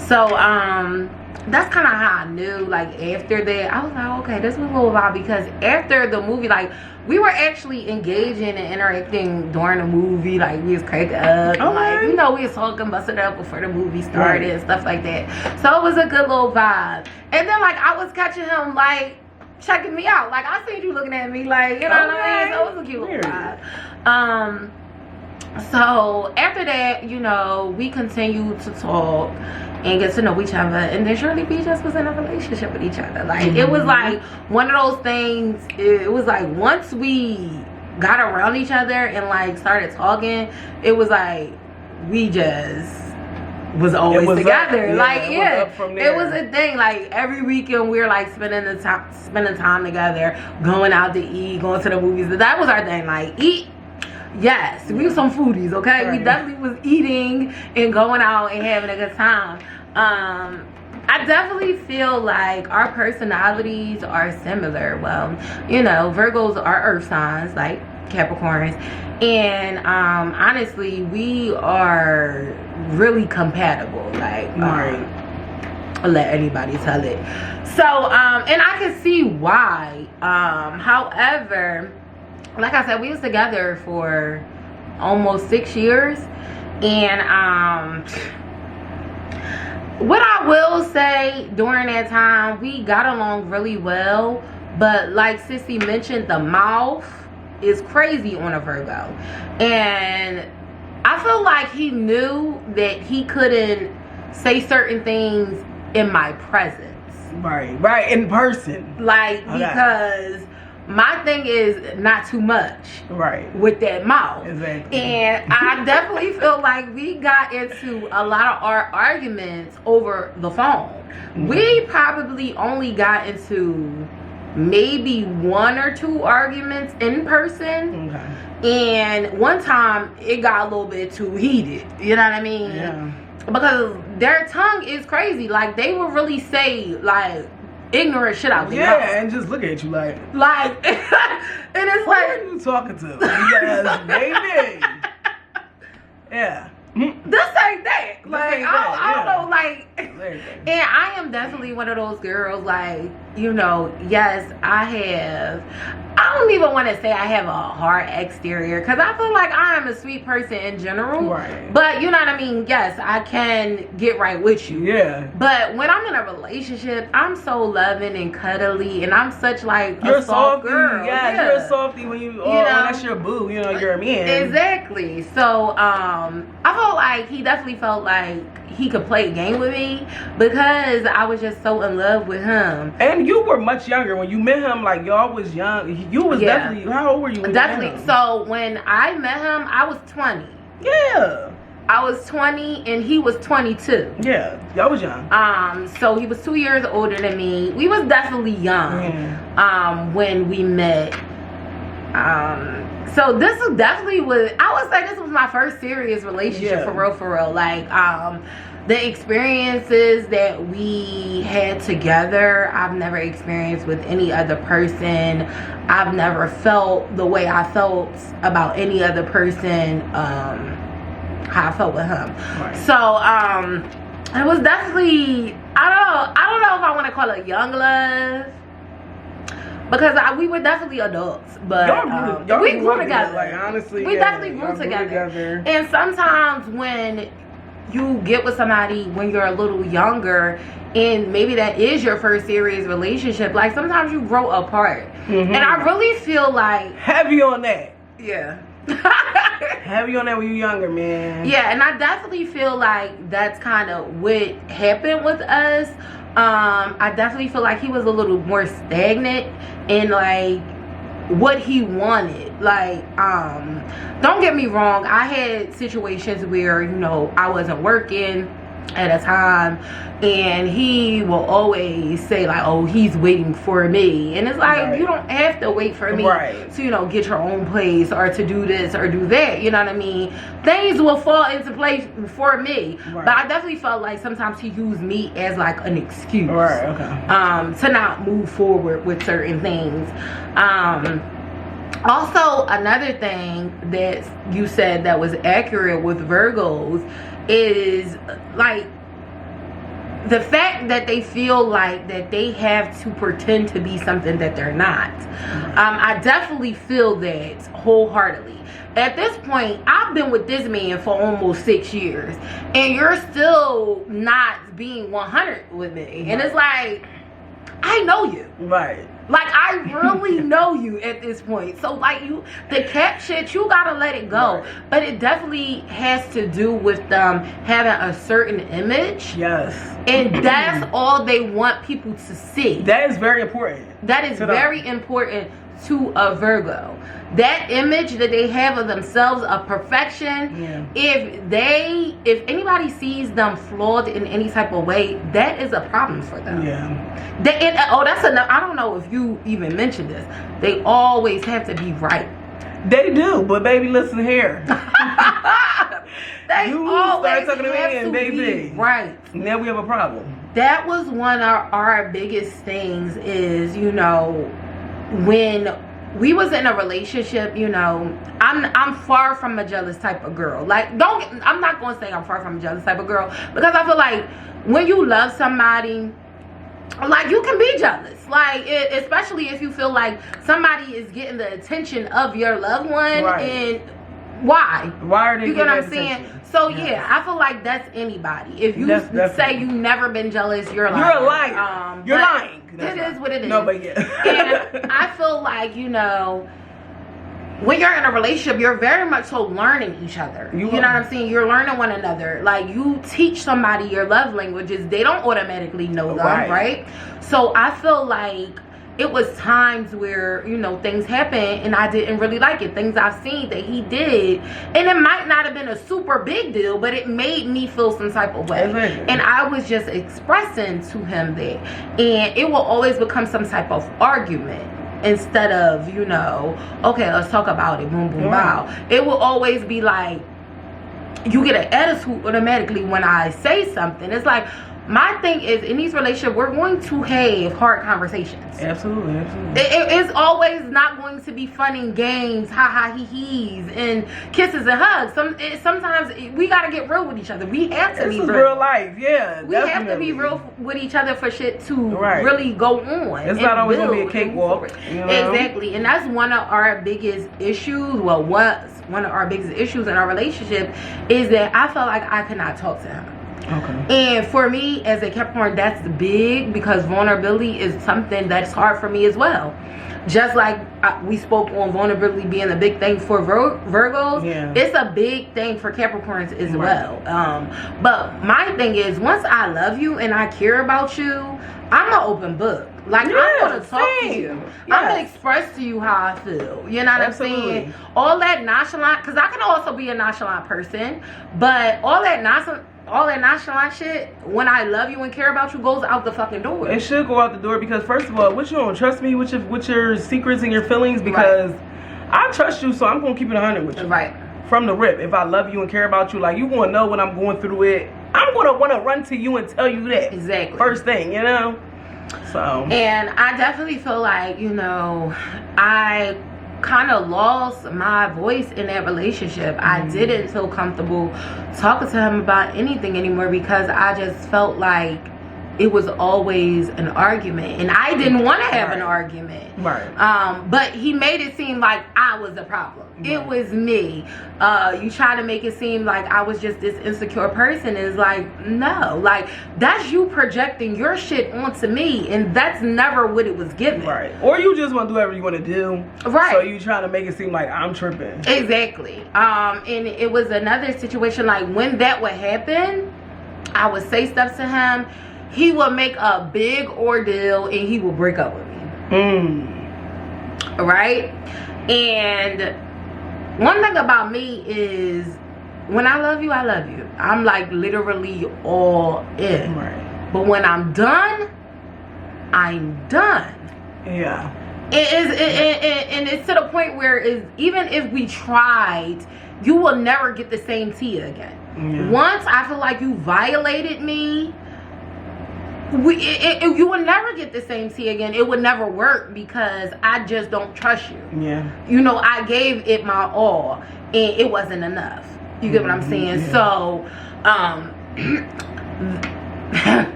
So that's kind of how I knew. Like, after that, I was like, okay, this was a little vibe, because after the movie, like, we were actually engaging and interacting during the movie. Like, we was cracking up. Like, we was talking, busting up before the movie started and stuff like that. So it was a good little vibe. And then, like, I was catching him, like, checking me out. Like, I seen you looking at me, like, what I mean? So it was a cute little vibe. So after that, we continued to talk and get to know each other, and then Shirley B just was in a relationship with each other. Like, it was like one of those things. It was like, once we got around each other and like started talking, it was like we just was always together. It was a thing. Like, every weekend we were like spending time together, going out to eat, going to the movies. That was our thing. Like, eat. Yes, we were some foodies, okay? We definitely was eating and going out and having a good time. I definitely feel like our personalities are similar. Well, Virgos are earth signs, like Capricorns. And honestly, we are really compatible. Like, I'll let anybody tell it. So, and I can see why. However, like I said, we was together for almost 6 years, and what I will say, during that time we got along really well, but like Sissy mentioned, the mouth is crazy on a Virgo, and I feel like he knew that he couldn't say certain things in my presence, right in person, like, because my thing is not too much with that mouth. Exactly. And I definitely feel like we got into a lot of our arguments over the phone. We probably only got into maybe 1 or 2 arguments in person. And one time it got a little bit too heated. You know what I mean? Yeah. Because their tongue is crazy. Like, they will really say, like, ignorant shit out there. Yeah, and just look at you like and it's who are you talking to? Because baby. Yeah. This ain't that. Like, I don't know, like, and I am definitely one of those girls, like, yes, I don't even want to say I have a hard exterior, because I feel like I am a sweet person in general. But you know what I mean? Yes, I can get right with you. Yeah. But when I'm in a relationship, I'm so loving and cuddly, and I'm such like a soft girl. Yeah, you're a softie when when that's your boo. You're a man. Exactly. So I felt like he definitely felt like he could play a game with me because I was just so in love with him. And you were much younger when you met him. Like, y'all was young. You was definitely. How old were you? When Definitely. You met him? So when I met him, I was 20. Yeah. I was 20 and he was 22. Yeah, y'all was young. So he was 2 years older than me. We was definitely young when we met. So this was definitely I would say this was my first serious relationship for real. Like the experiences that we had together, I've never experienced with any other person. I've never felt the way I felt about any other person. How I felt with him. Right. So it was definitely, I don't know if I want to call it young love, because we were definitely adults, but y'all we grew together. Like, honestly, we definitely grew together. And sometimes when you get with somebody when you're a little younger, and maybe that is your first serious relationship, like sometimes you grow apart. And I really feel like heavy on that. Yeah. Heavy on that when you're younger, man. Yeah, and I definitely feel like that's kind of what happened with us. I definitely feel like he was a little more stagnant in like what he wanted. Like, don't get me wrong, I had situations where, you know, I wasn't working at a time, and he will always say like, oh, he's waiting for me, and it's like, you don't have to wait for me to, you know, get your own place or to do this or do that, you know what I mean? Things will fall into place for me, but I definitely felt like sometimes he used me as like an excuse to not move forward with certain things. Also, another thing that you said that was accurate with Virgos is like the fact that they feel like that they have to pretend to be something that they're not. I definitely feel that wholeheartedly. At this point, I've been with this man for almost 6 years, and you're still not being 100 with me. And it's like, I know you. Like, I really know you at this point. So, like, the cat shit, you gotta let it go. But it definitely has to do with them having a certain image. And that's all they want people to see. That is very important. That is very important to a Virgo. That image that they have of themselves, of perfection, if anybody sees them flawed in any type of way, that is a problem for them. That's enough. I don't know if you even mentioned this. They always have to be right. They do, but baby, listen here. They you always start talking to me and baby, right. Now we have a problem. That was one of our biggest things is, you know, when we was in a relationship, you know, I'm far from a jealous type of girl. Like, I'm not going to say I'm far from a jealous type of girl, because I feel like when you love somebody, like, you can be jealous, like, especially if you feel like somebody is getting the attention of your loved one, and why are they, you get what I'm saying? Attention? So yeah, I feel like that's anybody. If you say you've never been jealous, you're lying. You're a liar. You're lying. It is what it is. No, but And I feel like, you know, when you're in a relationship, you're very much so learning each other. You know what I'm saying? You're learning one another. Like, you teach somebody your love languages, they don't automatically know them, right? So I feel like it was times where, you know, things happened and I didn't really like it. Things I've seen that he did, and it might not have been a super big deal, but it made me feel some type of way. And I was just expressing to him that, and it will always become some type of argument instead of, you know, okay, let's talk about it, boom, boom, bow. It will always be like, you get an attitude automatically when I say something. It's like, my thing is, in these relationships, we're going to have hard conversations. Absolutely. It's always not going to be fun and games, he-he's, and kisses and hugs. Sometimes we gotta get real with each other. We have to be real. Real life, yeah. We have to be real with each other for shit to really go on. It's not always gonna be a cakewalk. You know? Exactly, and that's one of our biggest issues. Well, was one of our biggest issues in our relationship is that I felt like I could not talk to him. And for me, as a Capricorn, that's big, because vulnerability is something that's hard for me as well. just like we spoke on vulnerability being a big thing for Virgos, it's a big thing for Capricorns as well. But my thing is, once I love you and I care about you, I'm an open book. Like, I'm going to talk to you. I'm going to express to you how I feel. You know what I'm saying? All that nonchalant, because I can also be a nonchalant person, but all that nonchalant shit, when I love you and care about you, goes out the fucking door. It should go out the door because, first of all, what you don't trust me with your secrets and your feelings, because I trust you, so I'm going to keep it 100 with you. Right. From the rip. If I love you and care about you, like, you going to know when I'm going through it. I'm going to want to run to you and tell you that. Exactly. First thing, you know? So. And I definitely feel like, you know, I kind of lost my voice in that relationship. I didn't feel comfortable talking to him about anything anymore because I just felt like it was always an argument, and I didn't want to have an argument. But he made it seem like I was the problem. It was me. You try to make it seem like I was just this insecure person. It's like, no, like, that's you projecting your shit onto me, and that's never what it was given. Or you just want to do whatever you want to do. So you trying to make it seem like I'm tripping. Exactly. And it was another situation, like, when that would happen, I would say stuff to him. He would make a big ordeal and he would break up with me. Right? And one thing about me is, when I love you, I love you. I'm like literally all in. But when I'm done, I'm done. Yeah. And it's to the point where even if we tried, you will never get the same Tia again. Once I feel like you violated me, you will never get the same Tea again. It would never work because I just don't trust you. You know, I gave it my all and it wasn't enough. You get what I'm saying? So,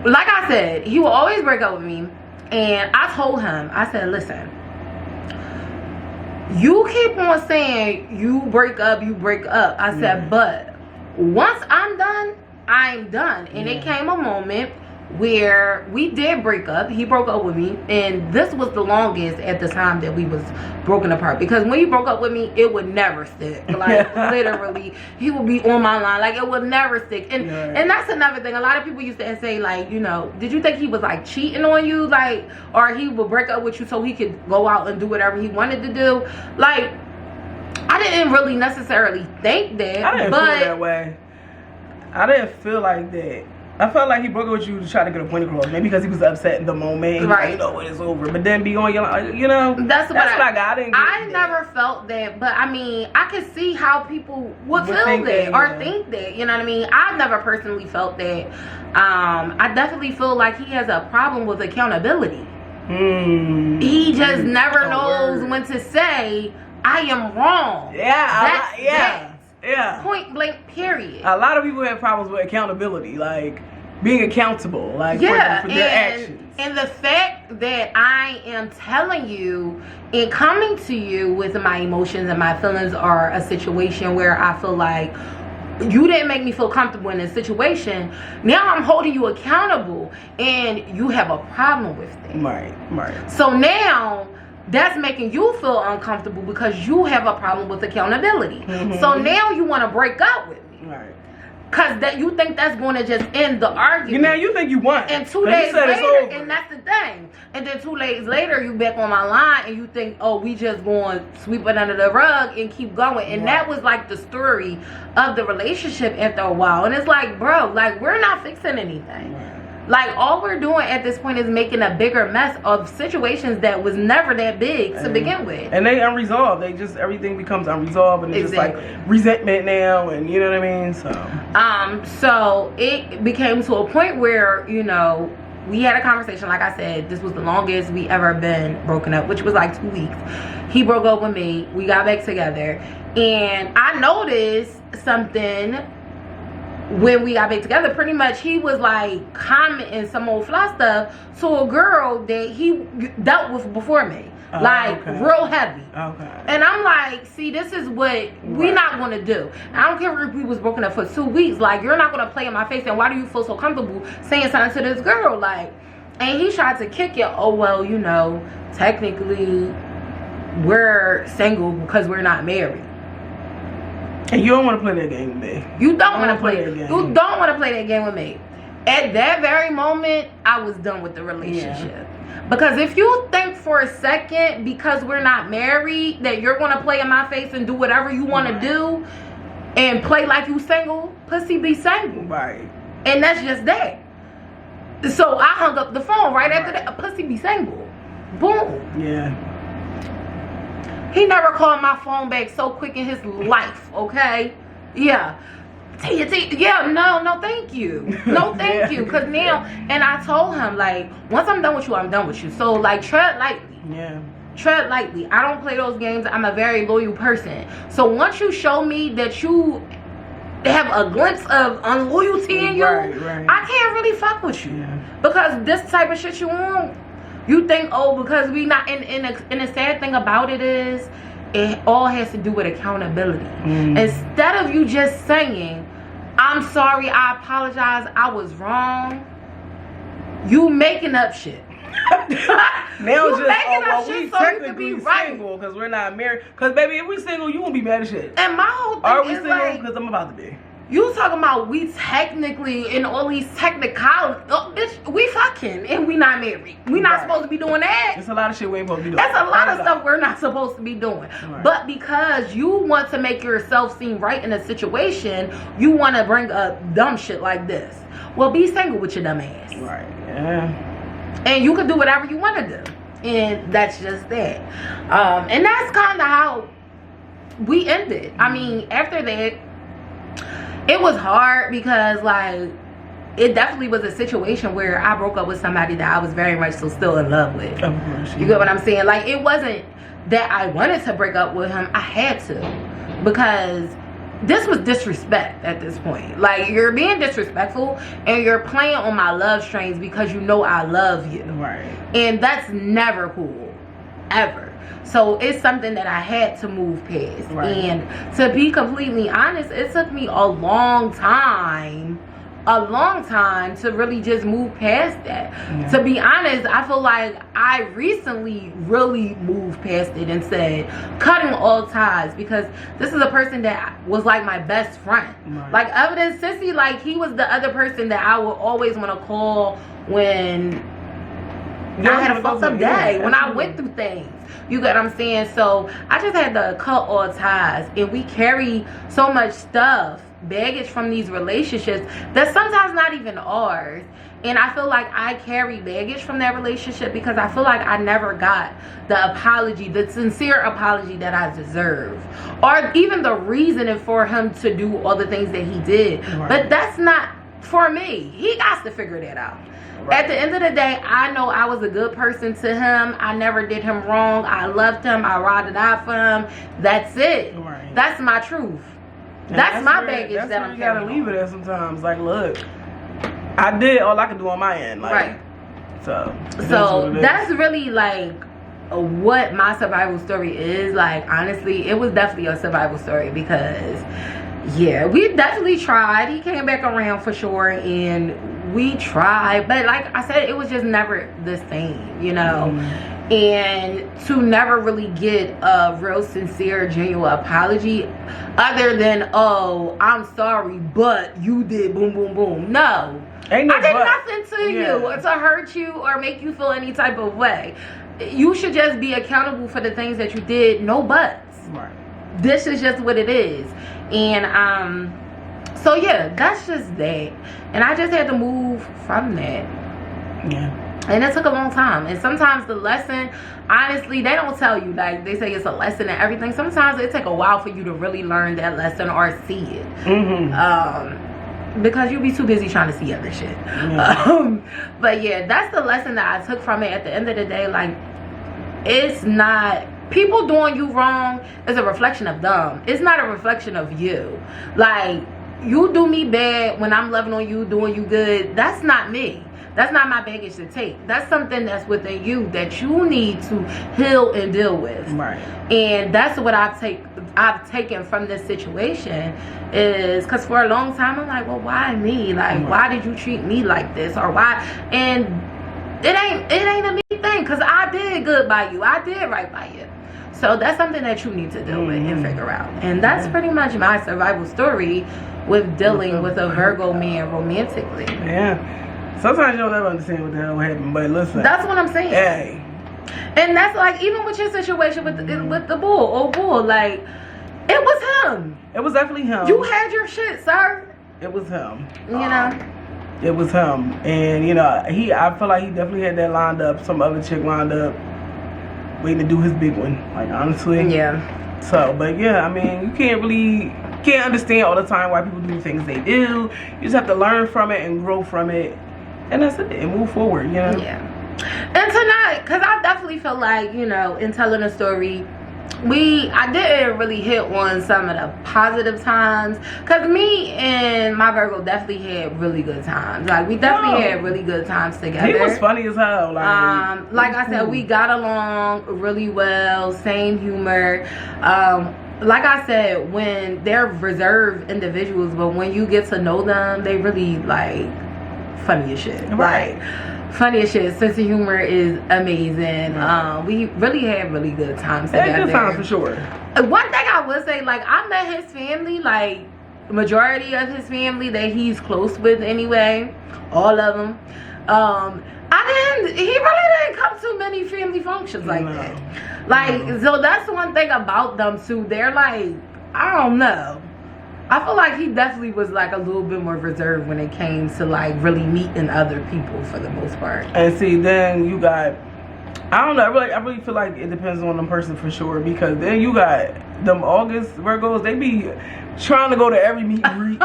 like I said, he will always break up with me. And I told him, I said, listen, you keep on saying you break up. I said, but once I'm done, I'm done. And it came a moment where we did break up. He broke up with me, and this was the longest at the time that we was broken apart, because when he broke up with me, it would never stick. Like, literally, he would be on my line, like, it would never stick. And that's another thing. A lot of people used to say, like, you know, did you think he was like cheating on you, like, or he would break up with you so he could go out and do whatever he wanted to do? Like, I didn't really necessarily think that. I didn't feel that way. I didn't feel like that. I felt like he broke up with you to try to get a point across. Maybe because he was upset in the moment. Like, you know, when it's over. But then be on your, you know. That's what I got. I never felt that. But, I mean, I could see how people would feel that or think that. You know what I mean? I've never personally felt that. I definitely feel like he has a problem with accountability. He just never knows when to say, I am wrong. Yeah. Point blank, period. A lot of people have problems with accountability, like being accountable, like for their actions. And the fact that I am telling you and coming to you with my emotions and my feelings are a situation where I feel like you didn't make me feel comfortable in this situation. Now I'm holding you accountable, and you have a problem with it. Right. So now that's making you feel uncomfortable because you have a problem with accountability. So now you want to break up with me. Because that you think that's going to just end the argument. Now you think you won. And 2 days later, and that's the thing. And then 2 days later, you back on my line and you think, oh, we just going to sweep it under the rug and keep going. And that was like the story of the relationship after a while. And it's like, bro, like, we're not fixing anything. Like, all we're doing at this point is making a bigger mess of situations that was never that big to begin with. And they unresolved. They just, everything becomes unresolved, and it's just like resentment now, and you know what I mean? So it became to a point where, you know, we had a conversation. Like I said, this was the longest we ever been broken up, which was like 2 weeks. He broke up with me. We got back together, and I noticed something. When we got back together, pretty much he was like commenting some old fly stuff to a girl that he dealt with before me. Real heavy. And I'm like, see, this is what we not going to do. I don't care if we was broken up for 2 weeks. Like, you're not going to play in my face, and why do you feel so comfortable saying something to this girl? Like, and he tried to kick it. Oh, well, you know, technically we're single because we're not married. And you don't want to play that game with me. You don't want to play that game. You don't want to play that game with me. At that very moment, I was done with the relationship. Yeah. Because if you think for a second, because we're not married, that you're going to play in my face and do whatever you want to do and play like you single, pussy be single. Right. And that's just that. So I hung up the phone right after that. A pussy be single. Boom. Yeah. He never called my phone back so quick in his life, okay? Yeah. Yeah, no, thank you. No, thank you. Because now, and I told him, like, once I'm done with you, I'm done with you. So, like, tread lightly. Yeah. Tread lightly. I don't play those games. I'm a very loyal person. So, once you show me that you have a glimpse of unloyalty in you, I can't really fuck with you. Yeah. Because this type of shit you want, you think, oh, because we not, and the sad thing about it is, it all has to do with accountability. Instead of you just saying, I'm sorry, I apologize, I was wrong, you making up shit. Now you just, we so technically you right. single because we're not married. Because, baby, if we single, you won't be mad as shit. And my whole thing Are we is single? like, Because I'm about to be. You talking about we technically in all these technicalities, bitch, we fucking and we not married. We not supposed to be doing that. It's a lot of shit we ain't supposed to be doing. That's a lot of stuff we're not supposed to be doing. But because you want to make yourself seem right in a situation, you want to bring up dumb shit like this. Well, be single with your dumb ass. Right, yeah. And you can do whatever you want to do. And that's just that. And that's kind of how we ended. I mean, after that, it was hard because, like, it definitely was a situation where I broke up with somebody that I was very much so still in love with. Of course. You get what I'm saying? Like, it wasn't that I wanted to break up with him. I had to. Because this was disrespect at this point. Like, you're being disrespectful and you're playing on my love strings because you know I love you. Right. And that's never cool. Ever. So it's something that I had to move past. Right. And to be completely honest, it took me a long time to really just move past that. Yeah. To be honest, I feel like I recently really moved past it and said, cutting all ties, because this is a person that was like my best friend. Right. Like, other than Sissy, like, he was the other person that I would always want to call when I had a fucked up day, when I went through things. You get what I'm saying? So I just had to cut all ties. And we carry so much stuff, baggage from these relationships that's sometimes not even ours. And I feel like I carry baggage from that relationship because I feel like I never got the apology, the sincere apology that I deserve. Or even the reasoning for him to do all the things that he did. Right. But that's not for me. He got to figure that out. Right. At the end of the day, I know I was a good person to him. I never did him wrong. I loved him. I ride or die for him. That's it. Right. That's my truth. That's my baggage that I'm carrying. You gotta leave it at sometimes. Like, look, I did all I could do on my end. Like, right. So that's really like what my survival story is. Like, honestly, it was definitely a survival story because, yeah, we definitely tried. He came back around for sure, and we tried, but like I said, it was just never the same, you know. And to never really get a real sincere, genuine apology other than, oh, I'm sorry, but you did boom, boom, boom. No. I did nothing to you to hurt you or make you feel any type of way. You should just be accountable for the things that you did. No buts. Right. This is just what it is. And so yeah, that's just that. And I just had to move from that. Yeah. And it took a long time. And sometimes the lesson, honestly, they don't tell you. Like, they say it's a lesson and everything. Sometimes it take a while for you to really learn that lesson or see it. Because you'll be too busy trying to see other shit. Yeah. But yeah, that's the lesson that I took from it. At the end of the day, like, it's not... People doing you wrong is a reflection of them. It's not a reflection of you. Like, you do me bad when I'm loving on you, doing you good. That's not me. That's not my baggage to take. That's something that's within you that you need to heal and deal with. Right. And that's what I've taken from this situation is because for a long time I'm like, well, why me? Like, why did you treat me like this? Or why? And it ain't a me thing, because I did good stood by you. I did right by you. So that's something that you need to deal with and figure out. And that's pretty much my survival story with dealing with a Virgo man romantically. Yeah. Sometimes you don't ever understand what the hell happened, but listen. That's what I'm saying. Hey. And that's like, even with your situation with the bull, like, it was him. It was definitely him. You had your shit, sir. It was him. You know? It was him. And, you know, I feel like he definitely had that lined up. Some other chick lined up, waiting to do his big one. Like, honestly. Yeah. So, but yeah, I mean, you can't understand all the time why people do things they do. You just have to learn from it and grow from it. And that's it. And move forward, you know? Yeah. And tonight, because I definitely feel like, you know, in telling a story, I didn't really hit on some of the positive times, because me and my Virgo definitely had really good times. Like, we definitely had really good times together. He was funny as hell. Like I said, we got along really well, same humor. Like I said, when they're reserved individuals, but when you get to know them, they really, like, funny as shit. Right. Like, funny as shit. Sense of humor is amazing. We really had really good times together. Good times for sure. One thing I would say, like, I met his family, like, majority of his family that he's close with anyway, all of them. He really didn't come to many family functions like that. Like, so that's one thing about them too. They're like, I don't know. I feel like he definitely was like a little bit more reserved when it came to like really meeting other people for the most part. And see, then you got, I don't know, I really feel like it depends on the person for sure, because then you got them August Virgos, they be trying to go to every meet and greet.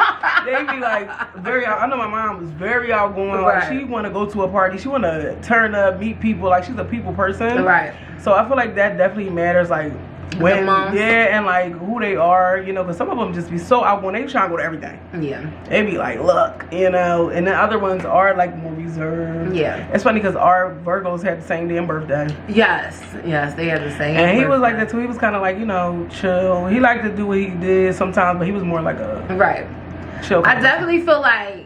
They be like I know my mom was very outgoing. Like, she want to go to a party, she want to turn up, meet people, like she's a people person. Right. So I feel like that definitely matters, like when, and like who they are, you know, because some of them just be so outgoing, they trying to go to everything. Yeah. They be like, look, you know, and then other ones are like more reserved. Yeah. It's funny because our Virgos had the same damn birthday. Yes, they had the same. And he was like that too. He was kind of like, you know, chill. He liked to do what he did sometimes, but he was more like a chill. I definitely feel like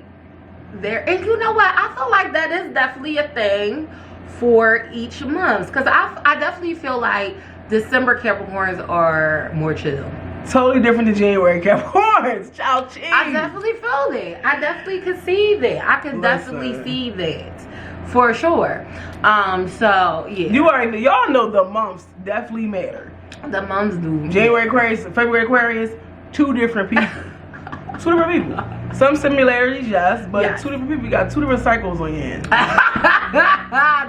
there, and you know what? I feel like that is definitely a thing for each month, because I definitely feel like December Capricorns are more chill. Totally different than January Capricorns. Ciao, cheese. I definitely feel that. I definitely could see that. I could definitely see that for sure. So yeah. Y'all know the months definitely matter. The months do. January Aquarius, February Aquarius, two different people. Two different people. Some similarities, yes, but two different people. You got two different cycles on your end.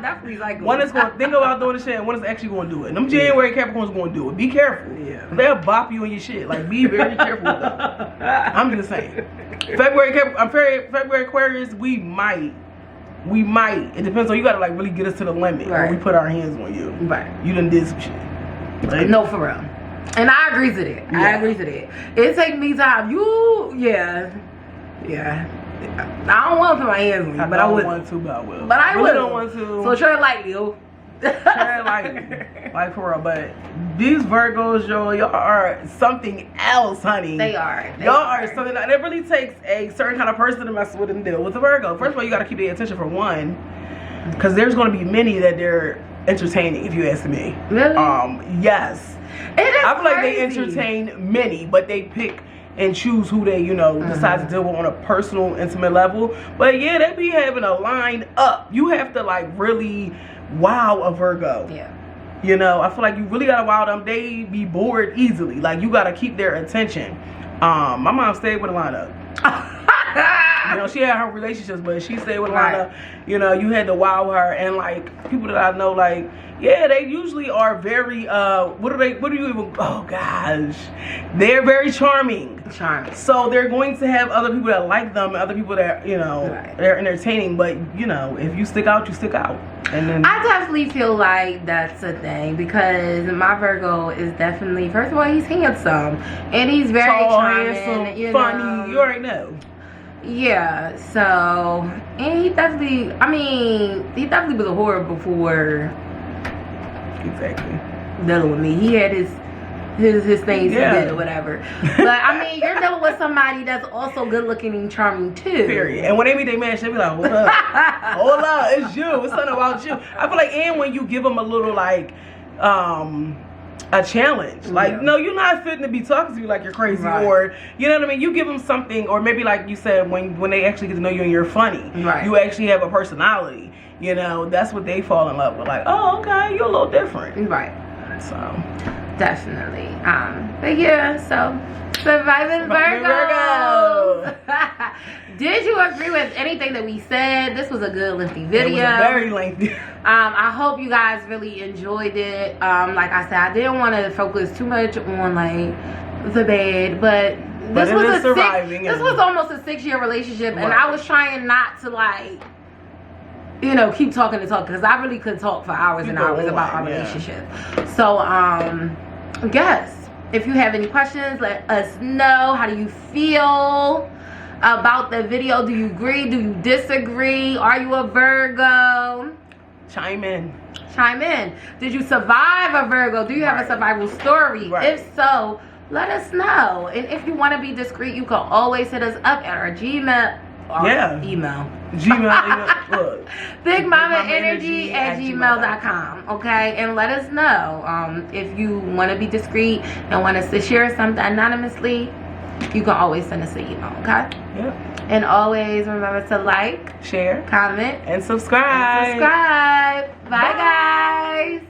Definitely cycles. One is going to think about doing the shit, and one is actually going to do it. And them January Capricorns going to do it. Be careful. Yeah. They'll bop you on your shit. Like, be very careful with them. I'm just saying. February Aquarius, we might. It depends on, you got to like really get us to the limit when we put our hands on you. Right. You done did some shit. Right? No, for real. And I agree to that. I agree to that. It take me time. I don't want to put my hands on you, but I would. Want to, but I will. But I really will. Don't want to. So tread lightly, yo. Tread lightly, like for real. But these Virgos, y'all are something else, honey. They are. Y'all are something. Like, it really takes a certain kind of person to mess with and deal with a Virgo. First of all, you got to keep their attention for one, because there's going to be many that they're entertaining, if you ask me. Really? Yes. It is I feel like they crazy. entertain many, but they pick and choose who they, decide to deal with on a personal, intimate level. But yeah, they be having a line up. You have to like really wow a Virgo. Yeah. You know, I feel like you really gotta wow them. They be bored easily. Like, you gotta keep their attention. My mom stayed with a lineup. You know, she had her relationships, but she stayed with a lineup. You know, you had to wow her. And like, people that I know, like, yeah, they usually are very oh gosh, they're very charming. So they're going to have other people that like them, other people that, they're entertaining. But if you stick out, you stick out. And then I definitely feel like that's a thing, because my Virgo is definitely, first of all, he's handsome and he's very tall, charming, handsome, funny. You already know. Yeah, so, and he definitely was a whore before exactly dealing with me. He had his things Yeah. he did or whatever. But I mean, you're dealing with somebody that's also good looking and charming too. Period. And when they meet their man, she'll be like, hold up. Hold up, it's you. It's something about you. I feel like, and when you give them a little like a challenge, like, Yeah. no, you're not fitting to be talking to me like you're crazy, Right. or you know what I mean, you give them something, or maybe like you said, when they actually get to know you and you're funny, Right. you actually have a personality, you know, that's what they fall in love with. Like, oh, okay, you're a little different. Right. So Definitely. But yeah, so surviving Surviving Virgos. Did you agree with anything that we said? This was a good lengthy video. it was very lengthy. I hope you guys really enjoyed it. Like I said, I didn't want to focus too much on like the bed, but this it was is a surviving, this and- was almost a 6-year relationship, and Right. I was trying not to like, you know, keep talking and talking because I really could talk for hours and Keep hours going, about our yeah. relationship. So, yes, if you have any questions, let us know. How do you feel about the video? Do you agree? Do you disagree? Are you a Virgo? Chime in. Chime in. Did you survive a Virgo? Do you have a Right. survival story? Right. If so, let us know. And if you want to be discreet, you can always hit us up at our Gmail. Or Yeah. email. Gmail, look. Big Mama Energy at gmail.com. Okay, and let us know if you want to be discreet and want us to share something anonymously. You can always send us an email. Okay, Yep. and always remember to like, Share comment, and subscribe. and subscribe. Bye, Bye. guys.